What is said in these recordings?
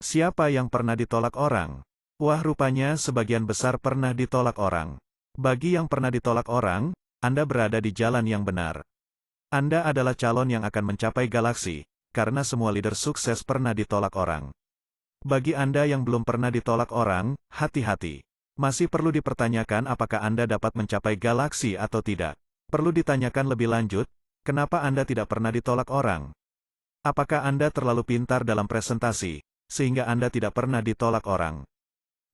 Siapa yang pernah ditolak orang? Wah, rupanya sebagian besar pernah ditolak orang. Bagi yang pernah ditolak orang, Anda berada di jalan yang benar. Anda adalah calon yang akan mencapai galaksi, karena semua leader sukses pernah ditolak orang. Bagi Anda yang belum pernah ditolak orang, hati-hati. Masih perlu dipertanyakan apakah Anda dapat mencapai galaksi atau tidak. Perlu ditanyakan lebih lanjut, kenapa Anda tidak pernah ditolak orang? Apakah Anda terlalu pintar dalam presentasi, sehingga Anda tidak pernah ditolak orang?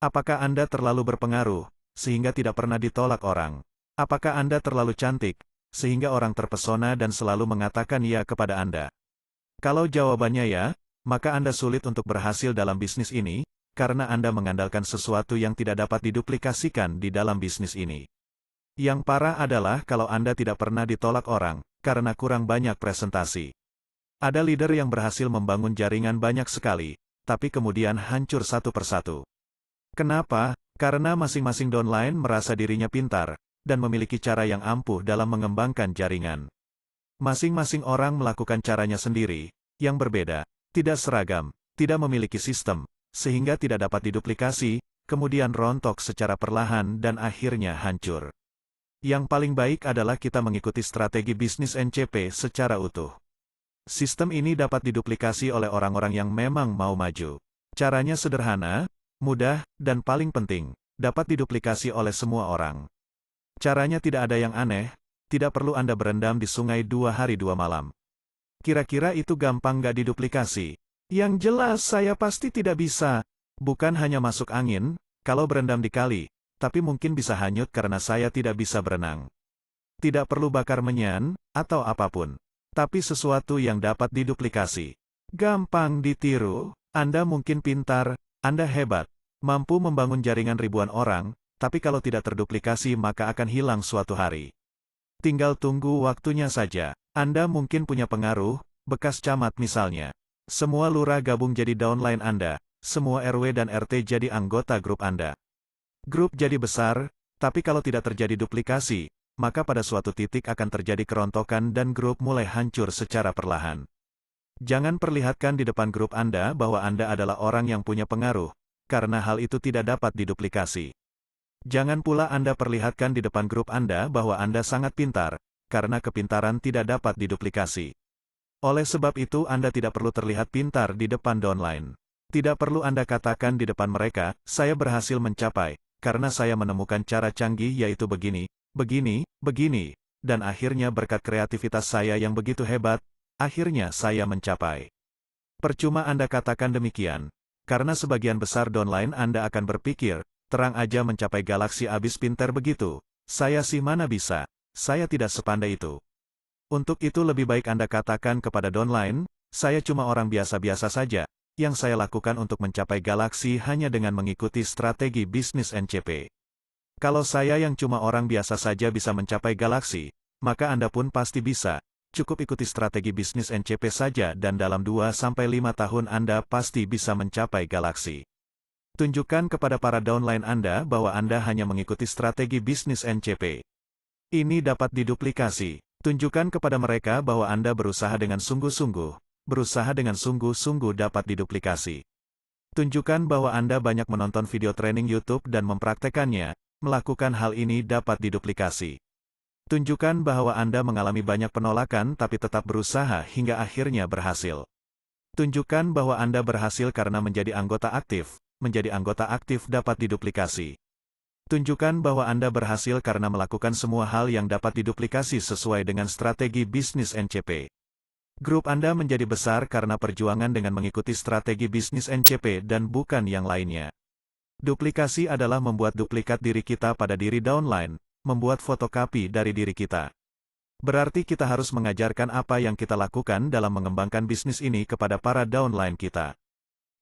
Apakah Anda terlalu berpengaruh, sehingga tidak pernah ditolak orang? Apakah Anda terlalu cantik, sehingga orang terpesona dan selalu mengatakan ya kepada Anda? Kalau jawabannya ya, maka Anda sulit untuk berhasil dalam bisnis ini, karena Anda mengandalkan sesuatu yang tidak dapat diduplikasikan di dalam bisnis ini. Yang parah adalah kalau Anda tidak pernah ditolak orang, karena kurang banyak presentasi. Ada leader yang berhasil membangun jaringan banyak sekali, tapi kemudian hancur satu persatu. Kenapa? Karena masing-masing downline merasa dirinya pintar, dan memiliki cara yang ampuh dalam mengembangkan jaringan. Masing-masing orang melakukan caranya sendiri, yang berbeda, tidak seragam, tidak memiliki sistem, sehingga tidak dapat diduplikasi, kemudian rontok secara perlahan dan akhirnya hancur. Yang paling baik adalah kita mengikuti strategi bisnis NCP secara utuh. Sistem ini dapat diduplikasi oleh orang-orang yang memang mau maju. Caranya sederhana, mudah, dan paling penting, dapat diduplikasi oleh semua orang. Caranya tidak ada yang aneh, tidak perlu Anda berendam di sungai 2 hari 2 malam. Kira-kira itu gampang nggak diduplikasi? Yang jelas saya pasti tidak bisa. Bukan hanya masuk angin, kalau berendam di kali, tapi mungkin bisa hanyut karena saya tidak bisa berenang. Tidak perlu bakar menyan, atau apapun. Tapi sesuatu yang dapat diduplikasi. Gampang ditiru, Anda mungkin pintar, Anda hebat, mampu membangun jaringan ribuan orang, tapi kalau tidak terduplikasi maka akan hilang suatu hari. Tinggal tunggu waktunya saja. Anda mungkin punya pengaruh, bekas camat misalnya. Semua lurah gabung jadi downline Anda, semua RW dan RT jadi anggota grup Anda. Grup jadi besar, tapi kalau tidak terjadi duplikasi, maka pada suatu titik akan terjadi kerontokan dan grup mulai hancur secara perlahan. Jangan perlihatkan di depan grup Anda bahwa Anda adalah orang yang punya pengaruh, karena hal itu tidak dapat diduplikasi. Jangan pula Anda perlihatkan di depan grup Anda bahwa Anda sangat pintar, karena kepintaran tidak dapat diduplikasi. Oleh sebab itu Anda tidak perlu terlihat pintar di depan downline. Tidak perlu Anda katakan di depan mereka, saya berhasil mencapai, karena saya menemukan cara canggih yaitu begini, begini, dan akhirnya berkat kreativitas saya yang begitu hebat, akhirnya saya mencapai. Percuma Anda katakan demikian, karena sebagian besar downline Anda akan berpikir, terang aja mencapai galaksi abis pintar begitu, saya sih mana bisa, saya tidak sepandai itu. Untuk itu lebih baik Anda katakan kepada downline, saya cuma orang biasa-biasa saja, yang saya lakukan untuk mencapai galaksi hanya dengan mengikuti strategi bisnis NCP. Kalau saya yang cuma orang biasa saja bisa mencapai galaksi, maka Anda pun pasti bisa. Cukup ikuti strategi bisnis NCP saja dan dalam 2-5 tahun Anda pasti bisa mencapai galaksi. Tunjukkan kepada para downline Anda bahwa Anda hanya mengikuti strategi bisnis NCP. Ini dapat diduplikasi. Tunjukkan kepada mereka bahwa Anda berusaha dengan sungguh-sungguh. Berusaha dengan sungguh-sungguh dapat diduplikasi. Tunjukkan bahwa Anda banyak menonton video training YouTube dan mempraktekannya. Melakukan hal ini dapat diduplikasi. Tunjukkan bahwa Anda mengalami banyak penolakan tapi tetap berusaha hingga akhirnya berhasil. Tunjukkan bahwa Anda berhasil karena menjadi anggota aktif. Menjadi anggota aktif dapat diduplikasi. Tunjukkan bahwa Anda berhasil karena melakukan semua hal yang dapat diduplikasi sesuai dengan strategi bisnis NCP. Grup Anda menjadi besar karena perjuangan dengan mengikuti strategi bisnis NCP dan bukan yang lainnya. Duplikasi adalah membuat duplikat diri kita pada diri downline, membuat fotokopi dari diri kita. Berarti kita harus mengajarkan apa yang kita lakukan dalam mengembangkan bisnis ini kepada para downline kita.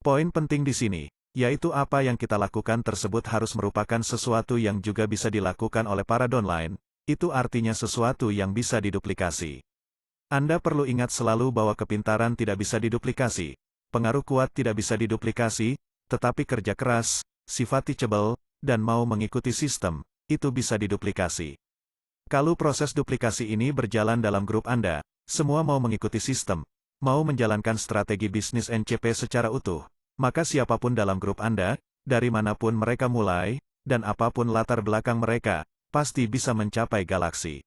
Poin penting di sini, yaitu apa yang kita lakukan tersebut harus merupakan sesuatu yang juga bisa dilakukan oleh para downline, itu artinya sesuatu yang bisa diduplikasi. Anda perlu ingat selalu bahwa kepintaran tidak bisa diduplikasi, pengaruh kuat tidak bisa diduplikasi, tetapi kerja keras, sifat teachable, dan mau mengikuti sistem, itu bisa diduplikasi. Kalau proses duplikasi ini berjalan dalam grup Anda, semua mau mengikuti sistem, mau menjalankan strategi bisnis NCP secara utuh, maka siapapun dalam grup Anda, dari manapun mereka mulai, dan apapun latar belakang mereka, pasti bisa mencapai galaksi.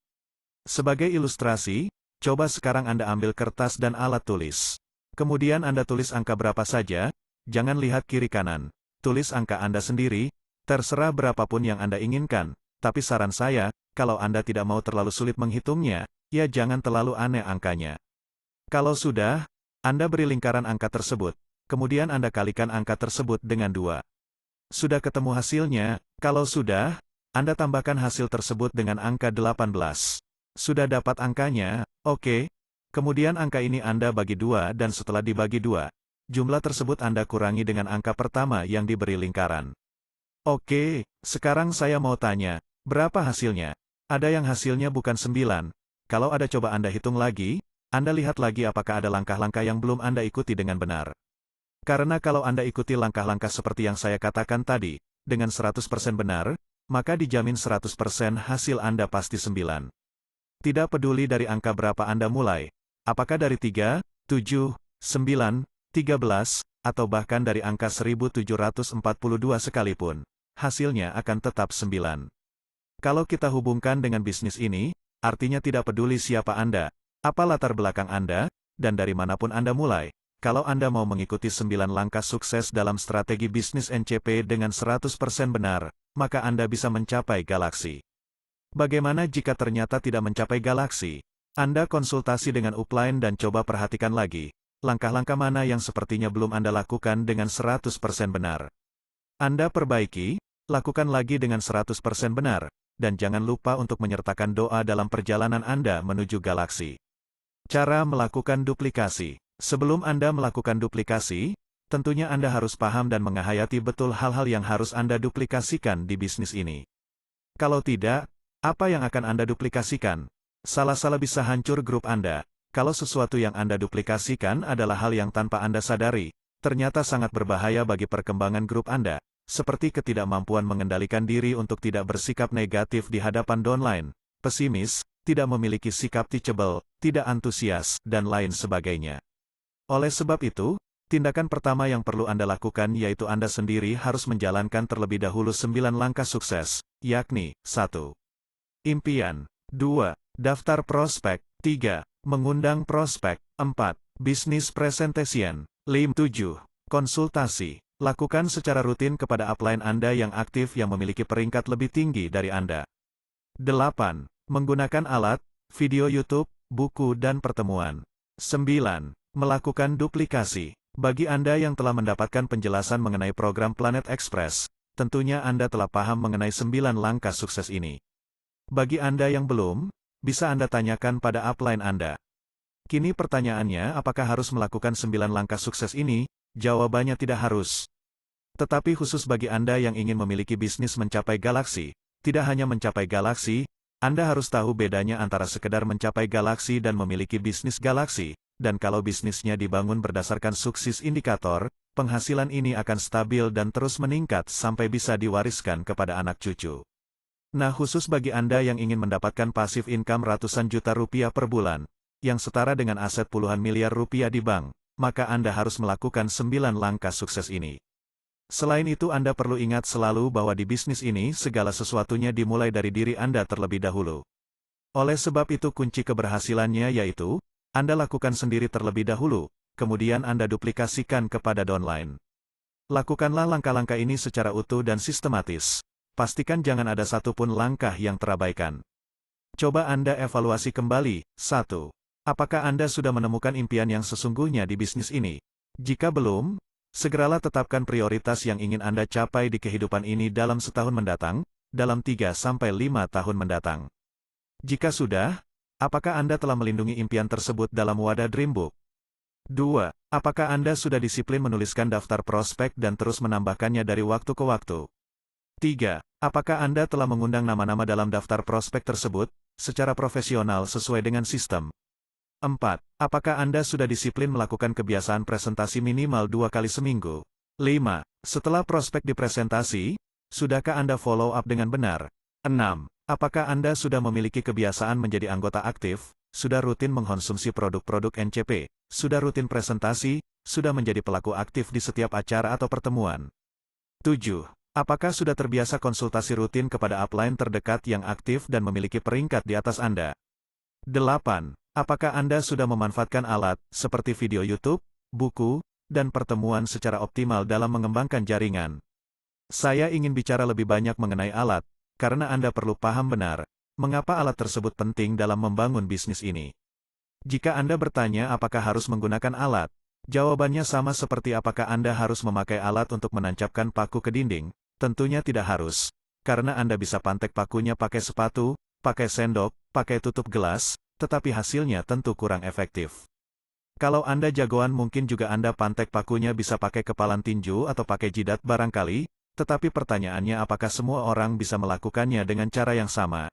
Sebagai ilustrasi, coba sekarang Anda ambil kertas dan alat tulis. Kemudian Anda tulis angka berapa saja, jangan lihat kiri kanan. Tulis angka Anda sendiri, terserah berapapun yang Anda inginkan, tapi saran saya, kalau Anda tidak mau terlalu sulit menghitungnya, ya jangan terlalu aneh angkanya. Kalau sudah, Anda beri lingkaran angka tersebut, kemudian Anda kalikan angka tersebut dengan 2. Sudah ketemu hasilnya? Kalau sudah, Anda tambahkan hasil tersebut dengan angka 18. Sudah dapat angkanya? Oke. Kemudian angka ini Anda bagi 2 dan setelah dibagi 2, jumlah tersebut Anda kurangi dengan angka pertama yang diberi lingkaran. Oke, sekarang saya mau tanya, berapa hasilnya? Ada yang hasilnya bukan 9. Kalau ada coba Anda hitung lagi, Anda lihat lagi apakah ada langkah-langkah yang belum Anda ikuti dengan benar. Karena kalau Anda ikuti langkah-langkah seperti yang saya katakan tadi, dengan 100% benar, maka dijamin 100% hasil Anda pasti 9. Tidak peduli dari angka berapa Anda mulai, apakah dari 3, 7, 9, 13, atau bahkan dari angka 1742 sekalipun, hasilnya akan tetap 9. Kalau kita hubungkan dengan bisnis ini, artinya tidak peduli siapa Anda, apa latar belakang Anda, dan dari manapun Anda mulai, kalau Anda mau mengikuti 9 langkah sukses dalam strategi bisnis NCP dengan 100% benar, maka Anda bisa mencapai galaksi. Bagaimana jika ternyata tidak mencapai galaksi? Anda konsultasi dengan upline dan coba perhatikan lagi, langkah-langkah mana yang sepertinya belum Anda lakukan dengan 100% benar. Anda perbaiki, lakukan lagi dengan 100% benar, dan jangan lupa untuk menyertakan doa dalam perjalanan Anda menuju galaksi. Cara melakukan duplikasi. Sebelum Anda melakukan duplikasi, tentunya Anda harus paham dan menghayati betul hal-hal yang harus Anda duplikasikan di bisnis ini. Kalau tidak, apa yang akan Anda duplikasikan? Salah-salah bisa hancur grup Anda. Kalau sesuatu yang Anda duplikasikan adalah hal yang tanpa Anda sadari, ternyata sangat berbahaya bagi perkembangan grup Anda, seperti ketidakmampuan mengendalikan diri untuk tidak bersikap negatif di hadapan downline, pesimis, tidak memiliki sikap teachable, tidak antusias, dan lain sebagainya. Oleh sebab itu, tindakan pertama yang perlu Anda lakukan yaitu Anda sendiri harus menjalankan terlebih dahulu 9 langkah sukses, yakni, 1. Impian. 2. Daftar prospek. 3. Mengundang prospek. 4. Bisnis presentation. 5. 7. Konsultasi. Lakukan secara rutin kepada upline Anda yang aktif yang memiliki peringkat lebih tinggi dari Anda. 8. Menggunakan alat, video YouTube, buku dan pertemuan. 9. Melakukan duplikasi. Bagi Anda yang telah mendapatkan penjelasan mengenai program Planet Express, tentunya Anda telah paham mengenai 9 langkah sukses ini. Bagi Anda yang belum, bisa Anda tanyakan pada upline Anda. Kini pertanyaannya, apakah harus melakukan 9 langkah sukses ini? Jawabannya tidak harus. Tetapi khusus bagi Anda yang ingin memiliki bisnis mencapai galaksi, tidak hanya mencapai galaksi, Anda harus tahu bedanya antara sekedar mencapai galaksi dan memiliki bisnis galaksi, dan kalau bisnisnya dibangun berdasarkan sukses indikator, penghasilan ini akan stabil dan terus meningkat sampai bisa diwariskan kepada anak cucu. Nah, khusus bagi Anda yang ingin mendapatkan passive income ratusan juta rupiah per bulan, yang setara dengan aset puluhan miliar rupiah di bank, maka Anda harus melakukan 9 langkah sukses ini. Selain itu Anda perlu ingat selalu bahwa di bisnis ini segala sesuatunya dimulai dari diri Anda terlebih dahulu. Oleh sebab itu kunci keberhasilannya yaitu, Anda lakukan sendiri terlebih dahulu, kemudian Anda duplikasikan kepada downline. Lakukanlah langkah-langkah ini secara utuh dan sistematis. Pastikan jangan ada satupun langkah yang terabaikan. Coba Anda evaluasi kembali. 1. Apakah Anda sudah menemukan impian yang sesungguhnya di bisnis ini? Jika belum, segeralah tetapkan prioritas yang ingin Anda capai di kehidupan ini dalam setahun mendatang, dalam 3-5 tahun mendatang. Jika sudah, apakah Anda telah melindungi impian tersebut dalam wadah Dreambook? 2. Apakah Anda sudah disiplin menuliskan daftar prospek dan terus menambahkannya dari waktu ke waktu? 3. Apakah Anda telah mengundang nama-nama dalam daftar prospek tersebut, secara profesional sesuai dengan sistem? 4. Apakah Anda sudah disiplin melakukan kebiasaan presentasi minimal 2 kali seminggu? 5. Setelah prospek dipresentasi, sudahkah Anda follow up dengan benar? 6. Apakah Anda sudah memiliki kebiasaan menjadi anggota aktif, sudah rutin mengkonsumsi produk-produk NCP, sudah rutin presentasi, sudah menjadi pelaku aktif di setiap acara atau pertemuan. 7. Apakah sudah terbiasa konsultasi rutin kepada upline terdekat yang aktif dan memiliki peringkat di atas Anda? 8. Apakah Anda sudah memanfaatkan alat, seperti video YouTube, buku, dan pertemuan secara optimal dalam mengembangkan jaringan? Saya ingin bicara lebih banyak mengenai alat, karena Anda perlu paham benar, mengapa alat tersebut penting dalam membangun bisnis ini. Jika Anda bertanya apakah harus menggunakan alat, jawabannya sama seperti apakah Anda harus memakai alat untuk menancapkan paku ke dinding. Tentunya tidak harus, karena Anda bisa pantek pakunya pakai sepatu, pakai sendok, pakai tutup gelas, tetapi hasilnya tentu kurang efektif. Kalau Anda jagoan mungkin juga Anda pantek pakunya bisa pakai kepalan tinju atau pakai jidat barangkali, tetapi pertanyaannya apakah semua orang bisa melakukannya dengan cara yang sama?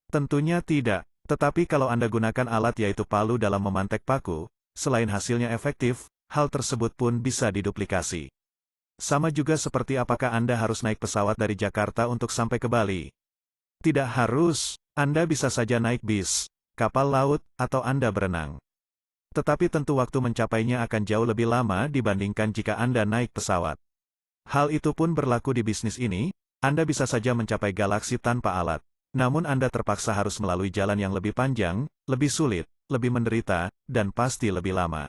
Tentunya tidak, tetapi kalau Anda gunakan alat yaitu palu dalam memantek paku, selain hasilnya efektif, hal tersebut pun bisa diduplikasi. Sama juga seperti apakah Anda harus naik pesawat dari Jakarta untuk sampai ke Bali? Tidak harus, Anda bisa saja naik bis, kapal laut, atau Anda berenang. Tetapi tentu waktu mencapainya akan jauh lebih lama dibandingkan jika Anda naik pesawat. Hal itu pun berlaku di bisnis ini, Anda bisa saja mencapai galaksi tanpa alat. Namun Anda terpaksa harus melalui jalan yang lebih panjang, lebih sulit, lebih menderita, dan pasti lebih lama.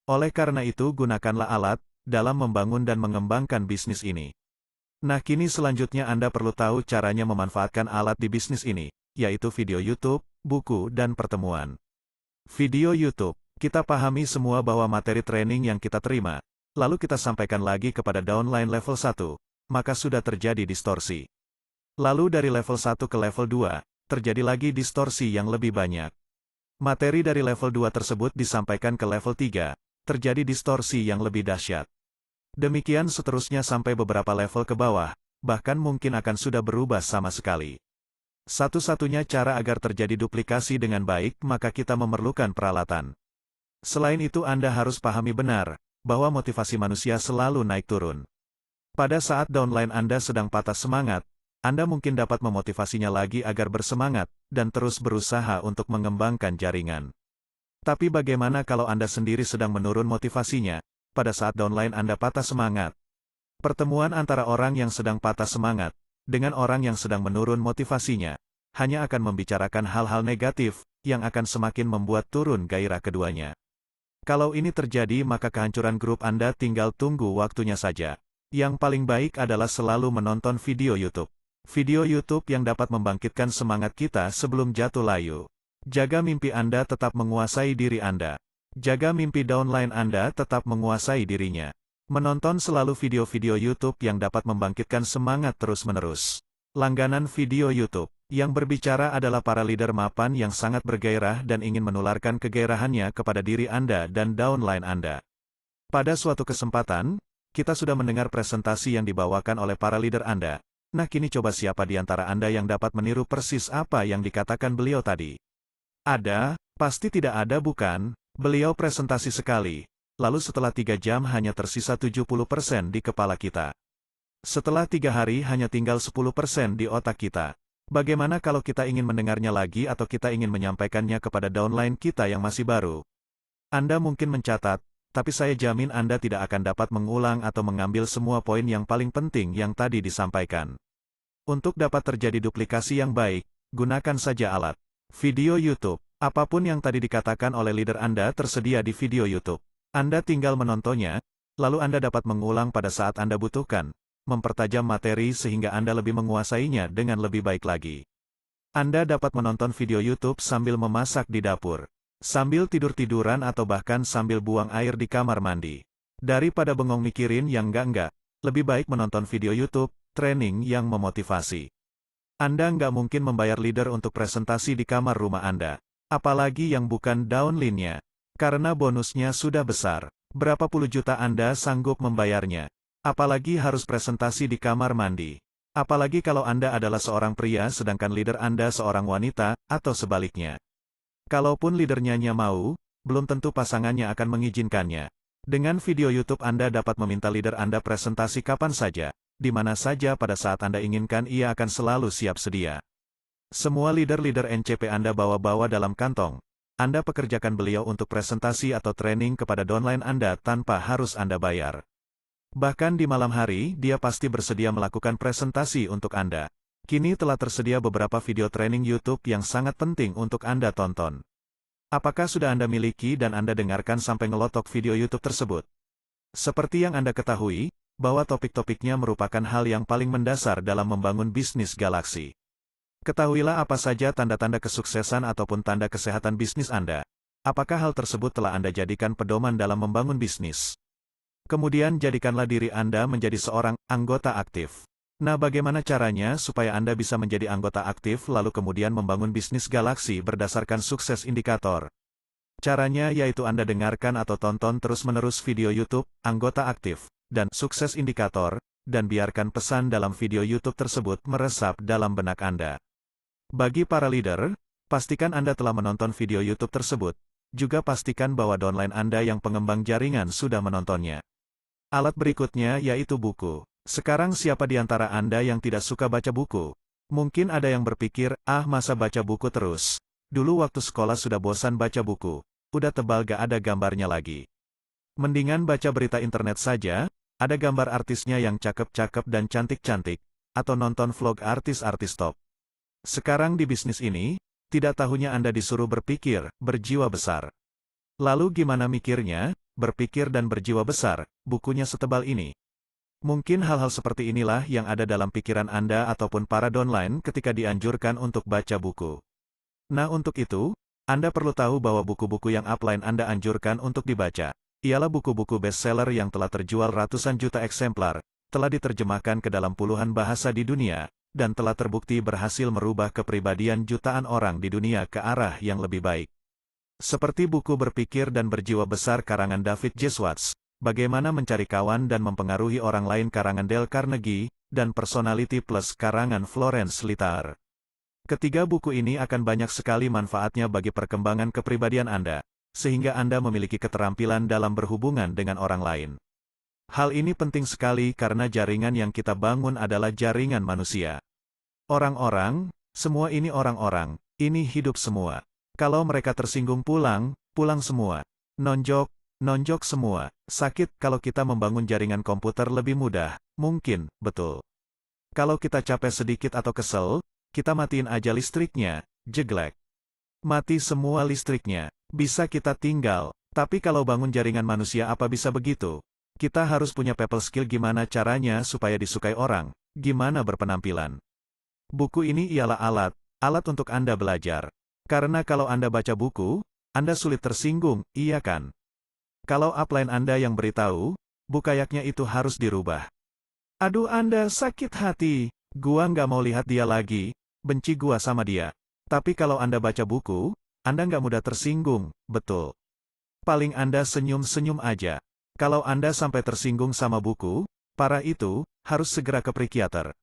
Oleh karena itu gunakanlah alat, dalam membangun dan mengembangkan bisnis ini. Nah kini selanjutnya Anda perlu tahu caranya memanfaatkan alat di bisnis ini, yaitu video YouTube, buku, dan pertemuan. Video YouTube, kita pahami semua bahwa materi training yang kita terima, lalu kita sampaikan lagi kepada downline level 1, maka sudah terjadi distorsi. Lalu dari level 1 ke level 2, terjadi lagi distorsi yang lebih banyak. Materi dari level 2 tersebut disampaikan ke level 3, terjadi distorsi yang lebih dahsyat. Demikian seterusnya sampai beberapa level ke bawah, bahkan mungkin akan sudah berubah sama sekali. Satu-satunya cara agar terjadi duplikasi dengan baik maka kita memerlukan peralatan. Selain itu Anda harus pahami benar, bahwa motivasi manusia selalu naik turun. Pada saat downline Anda sedang patah semangat, Anda mungkin dapat memotivasinya lagi agar bersemangat, dan terus berusaha untuk mengembangkan jaringan. Tapi bagaimana kalau Anda sendiri sedang menurun motivasinya, pada saat downline Anda patah semangat? Pertemuan antara orang yang sedang patah semangat, dengan orang yang sedang menurun motivasinya, hanya akan membicarakan hal-hal negatif, yang akan semakin membuat turun gairah keduanya. Kalau ini terjadi maka kehancuran grup Anda tinggal tunggu waktunya saja. Yang paling baik adalah selalu menonton video YouTube. Video YouTube yang dapat membangkitkan semangat kita sebelum jatuh layu. Jaga mimpi Anda tetap menguasai diri Anda. Jaga mimpi downline Anda tetap menguasai dirinya. Menonton selalu video-video YouTube yang dapat membangkitkan semangat terus-menerus. Langganan video YouTube yang berbicara adalah para leader mapan yang sangat bergairah dan ingin menularkan kegairahannya kepada diri Anda dan downline Anda. Pada suatu kesempatan, kita sudah mendengar presentasi yang dibawakan oleh para leader Anda. Nah kini coba siapa di antara Anda yang dapat meniru persis apa yang dikatakan beliau tadi? Ada? Pasti tidak ada bukan? Beliau presentasi sekali. Lalu setelah 3 jam hanya tersisa 70% di kepala kita. Setelah 3 hari hanya tinggal 10% di otak kita. Bagaimana kalau kita ingin mendengarnya lagi atau kita ingin menyampaikannya kepada downline kita yang masih baru? Anda mungkin mencatat, tapi saya jamin Anda tidak akan dapat mengulang atau mengambil semua poin yang paling penting yang tadi disampaikan. Untuk dapat terjadi duplikasi yang baik, gunakan saja alat. Video YouTube, apapun yang tadi dikatakan oleh leader Anda tersedia di video YouTube. Anda tinggal menontonnya, lalu Anda dapat mengulang pada saat Anda butuhkan, mempertajam materi sehingga Anda lebih menguasainya dengan lebih baik lagi. Anda dapat menonton video YouTube sambil memasak di dapur, sambil tidur-tiduran atau bahkan sambil buang air di kamar mandi. Daripada bengong mikirin yang enggak-enggak, lebih baik menonton video YouTube, training yang memotivasi. Anda nggak mungkin membayar leader untuk presentasi di kamar rumah Anda, apalagi yang bukan downline-nya. Karena bonusnya sudah besar, berapa puluh juta Anda sanggup membayarnya. Apalagi harus presentasi di kamar mandi. Apalagi kalau Anda adalah seorang pria sedangkan leader Anda seorang wanita, atau sebaliknya. Kalaupun leadernya mau, belum tentu pasangannya akan mengizinkannya. Dengan video YouTube Anda dapat meminta leader Anda presentasi kapan saja, di mana saja pada saat Anda inginkan ia akan selalu siap sedia. Semua leader-leader NCP Anda bawa-bawa dalam kantong. Anda pekerjakan beliau untuk presentasi atau training kepada downline Anda tanpa harus Anda bayar. Bahkan di malam hari, dia pasti bersedia melakukan presentasi untuk Anda. Kini telah tersedia beberapa video training YouTube yang sangat penting untuk Anda tonton. Apakah sudah Anda miliki dan Anda dengarkan sampai ngelotok video YouTube tersebut? Seperti yang Anda ketahui, bahwa topik-topiknya merupakan hal yang paling mendasar dalam membangun bisnis galaksi. Ketahuilah apa saja tanda-tanda kesuksesan ataupun tanda kesehatan bisnis Anda. Apakah hal tersebut telah Anda jadikan pedoman dalam membangun bisnis? Kemudian jadikanlah diri Anda menjadi seorang anggota aktif. Nah, bagaimana caranya supaya Anda bisa menjadi anggota aktif lalu kemudian membangun bisnis galaksi berdasarkan sukses indikator? Caranya yaitu Anda dengarkan atau tonton terus-menerus video YouTube, anggota aktif, dan sukses indikator, dan biarkan pesan dalam video YouTube tersebut meresap dalam benak Anda. Bagi para leader, pastikan Anda telah menonton video YouTube tersebut. Juga pastikan bahwa downline Anda yang pengembang jaringan sudah menontonnya. Alat berikutnya yaitu buku. Sekarang siapa di antara Anda yang tidak suka baca buku? Mungkin ada yang berpikir, masa baca buku terus? Dulu waktu sekolah sudah bosan baca buku. Udah tebal gak ada gambarnya lagi. Mendingan baca berita internet saja. Ada gambar artisnya yang cakep-cakep dan cantik-cantik, atau nonton vlog artis-artis top. Sekarang di bisnis ini, tidak tahunya Anda disuruh berpikir, berjiwa besar. Lalu gimana mikirnya, berpikir dan berjiwa besar, bukunya setebal ini? Mungkin hal-hal seperti inilah yang ada dalam pikiran Anda ataupun para downline ketika dianjurkan untuk baca buku. Nah, untuk itu, Anda perlu tahu bahwa buku-buku yang upline Anda anjurkan untuk dibaca ialah buku-buku bestseller yang telah terjual ratusan juta eksemplar, telah diterjemahkan ke dalam puluhan bahasa di dunia, dan telah terbukti berhasil merubah kepribadian jutaan orang di dunia ke arah yang lebih baik. Seperti buku Berpikir dan Berjiwa Besar karangan David J. Schwartz, Bagaimana Mencari Kawan dan Mempengaruhi Orang Lain karangan Dale Carnegie, dan Personality Plus karangan Florence Littauer. Ketiga buku ini akan banyak sekali manfaatnya bagi perkembangan kepribadian Anda, sehingga Anda memiliki keterampilan dalam berhubungan dengan orang lain. Hal ini penting sekali karena jaringan yang kita bangun adalah jaringan manusia. Orang-orang, semua ini orang-orang, ini hidup semua. Kalau mereka tersinggung pulang, pulang semua. Nonjok, nonjok semua. Sakit kalau kita membangun jaringan komputer lebih mudah, mungkin, betul. Kalau kita capek sedikit atau kesel, kita matiin aja listriknya, jeglek. Mati semua listriknya. Bisa kita tinggal, tapi kalau bangun jaringan manusia apa bisa begitu? Kita harus punya people skill gimana caranya supaya disukai orang, gimana berpenampilan. Buku ini ialah alat untuk Anda belajar. Karena kalau Anda baca buku, Anda sulit tersinggung, iya kan? Kalau upline Anda yang beritahu, bukayaknya itu harus dirubah. Aduh Anda sakit hati, gua nggak mau lihat dia lagi, benci gua sama dia. Tapi kalau Anda baca buku, Anda nggak mudah tersinggung, betul. Paling Anda senyum-senyum aja. Kalau Anda sampai tersinggung sama buku, parah itu, harus segera ke psikiater.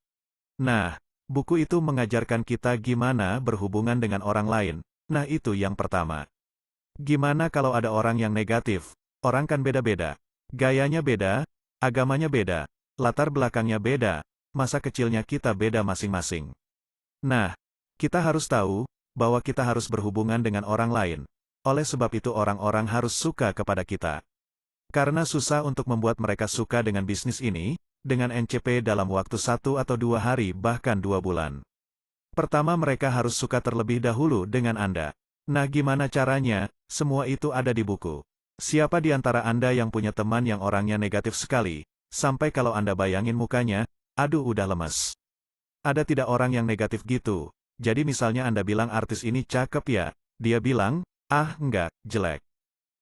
Nah, buku itu mengajarkan kita gimana berhubungan dengan orang lain. Nah itu yang pertama. Gimana kalau ada orang yang negatif? Orang kan beda-beda. Gayanya beda, agamanya beda, latar belakangnya beda, masa kecilnya kita beda masing-masing. Nah, kita harus tahu bahwa kita harus berhubungan dengan orang lain. Oleh sebab itu orang-orang harus suka kepada kita. Karena susah untuk membuat mereka suka dengan bisnis ini, dengan NCP dalam waktu 1 atau 2 hari bahkan 2 bulan. Pertama mereka harus suka terlebih dahulu dengan Anda. Nah gimana caranya? Semua itu ada di buku. Siapa di antara Anda yang punya teman yang orangnya negatif sekali, sampai kalau Anda bayangin mukanya, aduh udah lemes. Ada tidak orang yang negatif gitu? Jadi misalnya Anda bilang artis ini cakep ya, dia bilang, enggak, jelek.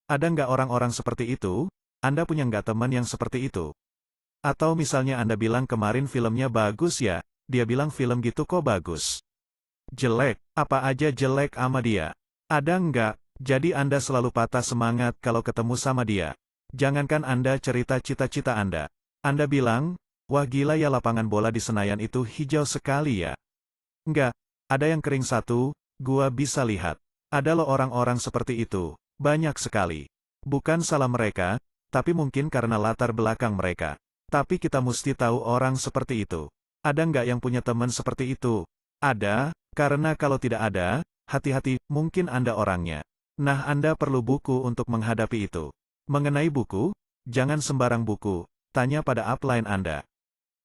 Ada nggak orang-orang seperti itu? Anda punya nggak teman yang seperti itu? Atau misalnya Anda bilang kemarin filmnya bagus ya, dia bilang film gitu kok bagus. Jelek, apa aja jelek sama dia. Ada nggak? Jadi Anda selalu patah semangat kalau ketemu sama dia. Jangankan Anda cerita cita-cita Anda. Anda bilang, wah gila ya lapangan bola di Senayan itu hijau sekali ya. Nggak. Ada yang kering satu, gua bisa lihat. Ada loh orang-orang seperti itu, banyak sekali. Bukan salah mereka, tapi mungkin karena latar belakang mereka. Tapi kita mesti tahu orang seperti itu. Ada nggak yang punya teman seperti itu? Ada, karena kalau tidak ada, hati-hati, mungkin Anda orangnya. Nah, Anda perlu buku untuk menghadapi itu. Mengenai buku, jangan sembarang buku, tanya pada upline Anda.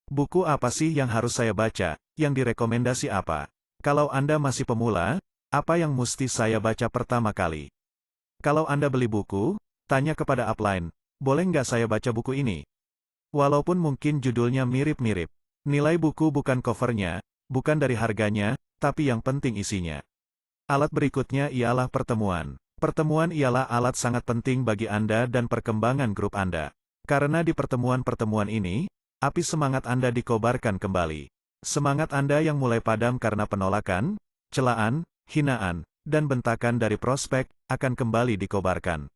Buku apa sih yang harus saya baca, yang direkomendasi apa? Kalau Anda masih pemula, apa yang mesti saya baca pertama kali? Kalau Anda beli buku, tanya kepada upline, boleh nggak saya baca buku ini? Walaupun mungkin judulnya mirip-mirip. Nilai buku bukan covernya, bukan dari harganya, tapi yang penting isinya. Alat berikutnya ialah pertemuan. Pertemuan ialah alat sangat penting bagi Anda dan perkembangan grup Anda. Karena di pertemuan-pertemuan ini, api semangat Anda dikobarkan kembali. Semangat Anda yang mulai padam karena penolakan, celaan, hinaan, dan bentakan dari prospek, akan kembali dikobarkan.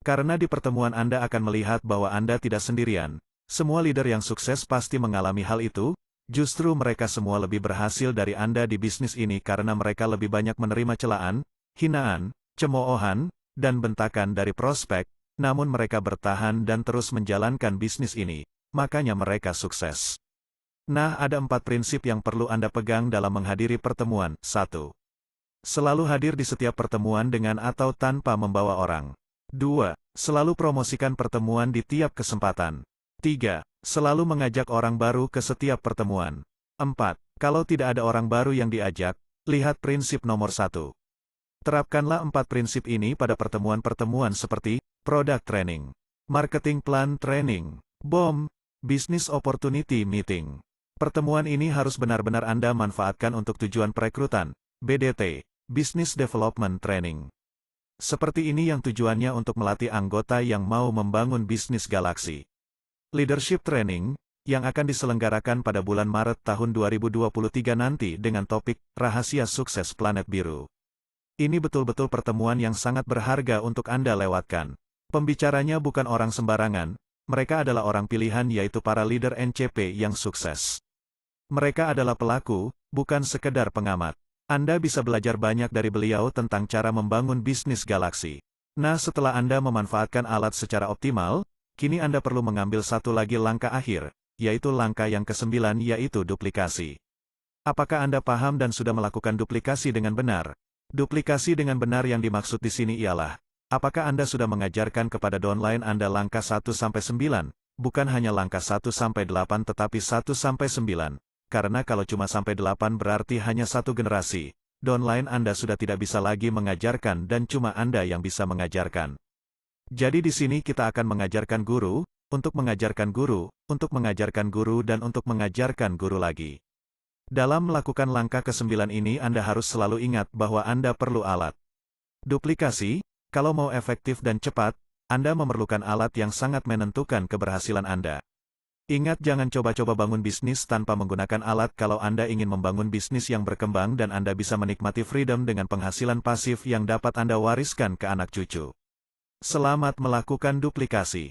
Karena di pertemuan Anda akan melihat bahwa Anda tidak sendirian. Semua leader yang sukses pasti mengalami hal itu, justru mereka semua lebih berhasil dari Anda di bisnis ini karena mereka lebih banyak menerima celaan, hinaan, cemoohan, dan bentakan dari prospek, namun mereka bertahan dan terus menjalankan bisnis ini, makanya mereka sukses. Nah, ada 4 prinsip yang perlu Anda pegang dalam menghadiri pertemuan. 1. Selalu hadir di setiap pertemuan dengan atau tanpa membawa orang. 2. Selalu promosikan pertemuan di tiap kesempatan. 3. Selalu mengajak orang baru ke setiap pertemuan. 4. Kalau tidak ada orang baru yang diajak, lihat prinsip nomor 1. Terapkanlah 4 prinsip ini pada pertemuan-pertemuan seperti Product Training, Marketing Plan Training, BOM, Business Opportunity Meeting. Pertemuan ini harus benar-benar Anda manfaatkan untuk tujuan perekrutan, BDT, Business Development Training. Seperti ini yang tujuannya untuk melatih anggota yang mau membangun bisnis Galaxy. Leadership Training, yang akan diselenggarakan pada bulan Maret tahun 2023 nanti dengan topik Rahasia Sukses Planet Biru. Ini betul-betul pertemuan yang sangat berharga untuk Anda lewatkan. Pembicaranya bukan orang sembarangan, mereka adalah orang pilihan yaitu para leader NCP yang sukses. Mereka adalah pelaku, bukan sekedar pengamat. Anda bisa belajar banyak dari beliau tentang cara membangun bisnis Galaxy. Nah, setelah Anda memanfaatkan alat secara optimal, kini Anda perlu mengambil satu lagi langkah akhir, yaitu langkah yang ke-9 yaitu duplikasi. Apakah Anda paham dan sudah melakukan duplikasi dengan benar? Duplikasi dengan benar yang dimaksud di sini ialah, apakah Anda sudah mengajarkan kepada downline Anda langkah 1-9, bukan hanya langkah 1-8 tetapi 1-9, karena kalau cuma sampai 8 berarti hanya satu generasi, downline Anda sudah tidak bisa lagi mengajarkan dan cuma Anda yang bisa mengajarkan. Jadi di sini kita akan mengajarkan guru, untuk mengajarkan guru, untuk mengajarkan guru dan untuk mengajarkan guru lagi. Dalam melakukan langkah ke-9 ini Anda harus selalu ingat bahwa Anda perlu alat. Duplikasi, kalau mau efektif dan cepat, Anda memerlukan alat yang sangat menentukan keberhasilan Anda. Ingat jangan coba-coba bangun bisnis tanpa menggunakan alat kalau Anda ingin membangun bisnis yang berkembang dan Anda bisa menikmati freedom dengan penghasilan pasif yang dapat Anda wariskan ke anak cucu. Selamat melakukan duplikasi.